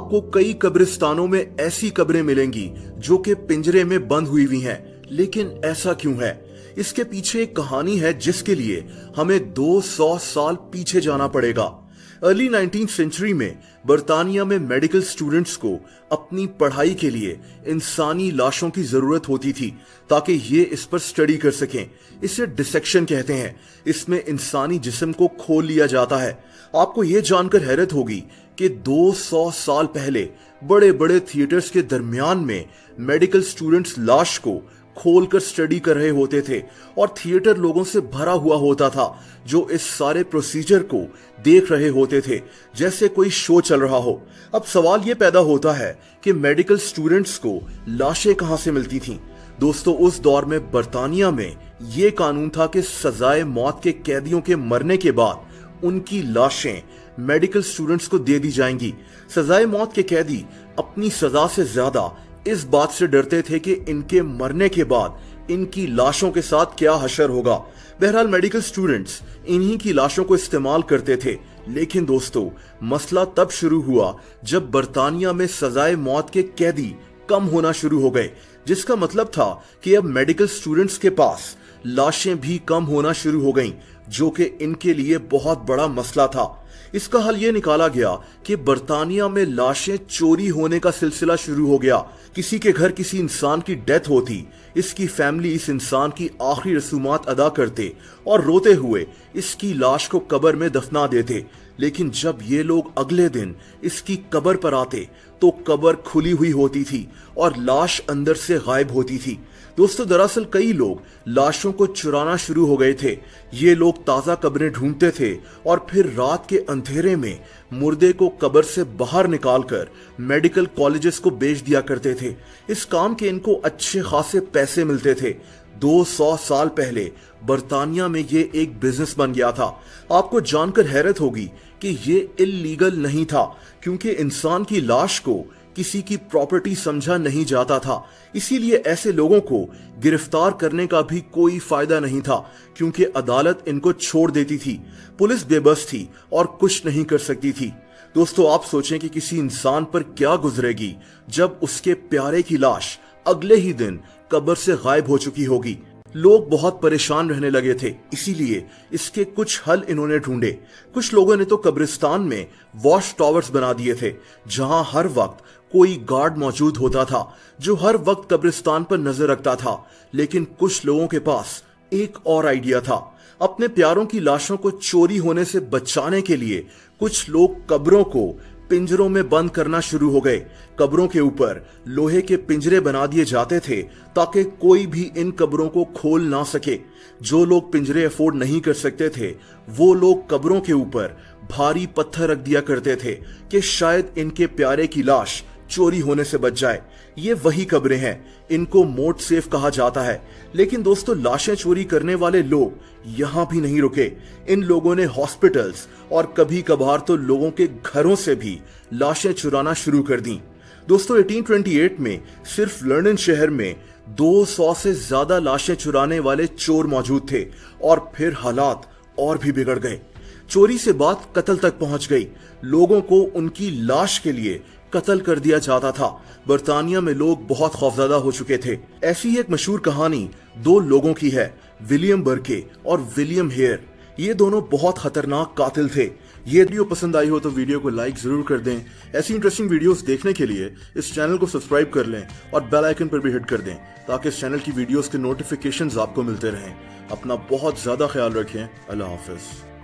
आपको कई कब्रिस्तानों में ऐसी कब्रें मिलेंगी जो कि पिंजरे में बंद हुई हुई हैं। लेकिन ऐसा क्यों है? इसके पीछे एक कहानी है जिसके लिए हमें 200 साल पीछे जाना पड़ेगा। अर्ली 19th सेंचुरी में बर्तानिया में मेडिकल स्टूडेंट्स को अपनी पढ़ाई के लिए इंसानी लाशों की जरूरत होती थी ताकि ये इस पर स्टडी कर सकें। इसे डिसेक्शन कहते हैं। इसमें इंसानी जिस्म को खोल लिया जाता है। आपको ये जानकर हैरत होगी कि 200 साल पहले बड़े बड़े थिएटर्स के दरमियान में मेडिकल स्टूडेंट्स लाश को खोलकर स्टडी कर रहे होते थे और थिएटर लोगों से भरा हुआ होता था जो इस सारे प्रोसीजर को देख रहे होते थे जैसे कोई शो चल रहा हो। अब सवाल ये पैदा होता है कि मेडिकल स्टूडेंट्स को लाशें कहां से मिलती थीं? दोस्तों, उस दौर में बर्तानिया में ये कानून था कि सजाए मौत के कैदियों के मरने के बाद उनकी लाशें मेडिकल स्टूडेंट्स को दे दी जाएंगी। सजाए मौत के कैदी अपनी सजा से ज्यादा इस बात से डरते थे कि इनके मरने के बाद इनकी लाशों के साथ क्या हशर होगा। बहरहाल मेडिकल स्टूडेंट्स इन्हीं की लाशों को इस्तेमाल करते थे। लेकिन दोस्तों, मसला तब शुरू हुआ जब बर्तानिया में सजाए मौत के कैदी कम होना शुरू हो गए, जिसका मतलब था कि अब मेडिकल स्टूडेंट्स के पास लाशें भी कम होना शुरू हो गईं, जो कि इनके लिए बहुत बड़ा मसला था। इसका हल ये निकाला गया कि बर्तानिया में लाशें चोरी होने का सिलसिला शुरू हो गया। किसी के घर किसी इंसान की डेथ होती, इसकी फैमिली इस इंसान की आखिरी रसूमात अदा करते और रोते हुए इसकी लाश को कब्र में दफना देते। लेकिन जब ये लोग अगले दिन इसकी कब्र पर आते तो कब्र खुली हुई होती थी और लाश अंदर से गायब होती थी। दोस्तों, दरअसल कई लोग लाशों को चुराना शुरू हो गए थे। ये लोग ताजा कब्रें ढूंढते थे और फिर रात के अंधेरे में मुर्दे को कब्र से बाहर निकालकर मेडिकल कॉलेजेस को बेच दिया करते थे। इस काम के इनको अच्छे खासे पैसे मिलते थे। 200 साल पहले बर्तानिया में ये एक बिजनेस बन गया था। आपको जानकर हैरत होगी कि ये इल्लीगल नहीं था, क्योंकि इंसान की लाश को किसी की प्रॉपर्टी समझा नहीं जाता था। इसीलिए ऐसे लोगों को गिरफ्तार करने का भी कोई फायदा नहीं था, क्योंकि अदालत इनको छोड़ देती थी। पुलिस बेबस थी और कुछ नहीं कर सकती थी। दोस्तों, आप सोचें कि किसी इंसान पर क्या गुजरेगी जब उसके प्यारे की लाश अगले ही दिन कब्र से गायब हो चुकी होगी। लोग बहुत परेशान रहने लगे थे, इसीलिए इसके कुछ हल इन्होंने ढूंढे। कुछ लोगों ने तो कब्रिस्तान में वॉच टावर्स बना दिए थे, जहां हर वक्त कोई गार्ड मौजूद होता था जो हर वक्त कब्रिस्तान पर नजर रखता था। लेकिन कुछ लोगों के पास एक और आइडिया था। अपने प्यारों की लाशों को चोरी होने से बचाने के लिए कुछ लोग कब्रों को पिंजरों में बंद करना शुरू हो गए। कब्रों के ऊपर लोहे के पिंजरे बना दिए जाते थे ताकि कोई भी इन कब्रों को खोल ना सके। जो लोग पिंजरे अफोर्ड नहीं कर सकते थे, वो लोग कब्रों के ऊपर भारी पत्थर रख दिया करते थे कि शायद इनके प्यारे की लाश चोरी होने से बच जाए। ये वही कब्रें हैं, इनको मोट सेफ कहा जाता है। लेकिन दोस्तों, लाशें चोरी करने वाले लोग यहां भी नहीं रुके। इन लोगों ने हॉस्पिटल्स और कभी कभार तो लोगों के घरों से भी लाशें चुराना शुरू कर दी। दोस्तों, 1828 में सिर्फ लंदन शहर में 200 से ज्यादा लाशें चुराने वाले चोर मौजूद थे और फिर हालात और भी बिगड़ गए। चोरी से बात कत्ल तक पहुंच गई। लोगों को उनकी लाश के लिए कत्ल कर दिया जाता था। बर्तानिया में लोग बहुत खौफजदा हो चुके थे। ऐसी ही एक मशहूर कहानी दो लोगों की है, विलियम बर्के और विलियम हेयर। ये दोनों बहुत खतरनाक कातिल थे। ये वीडियो पसंद आई हो तो वीडियो को लाइक जरूर कर दें। ऐसी इंटरेस्टिंग वीडियोस देखने के लिए इस चैनल को सब्सक्राइब कर लें और बेल आइकन पर भी हिट कर दें ताकि इस चैनल की वीडियोस के नोटिफिकेशंस आपको मिलते रहें। अपना बहुत ज्यादा ख्याल रखें। अल्लाह हाफिज।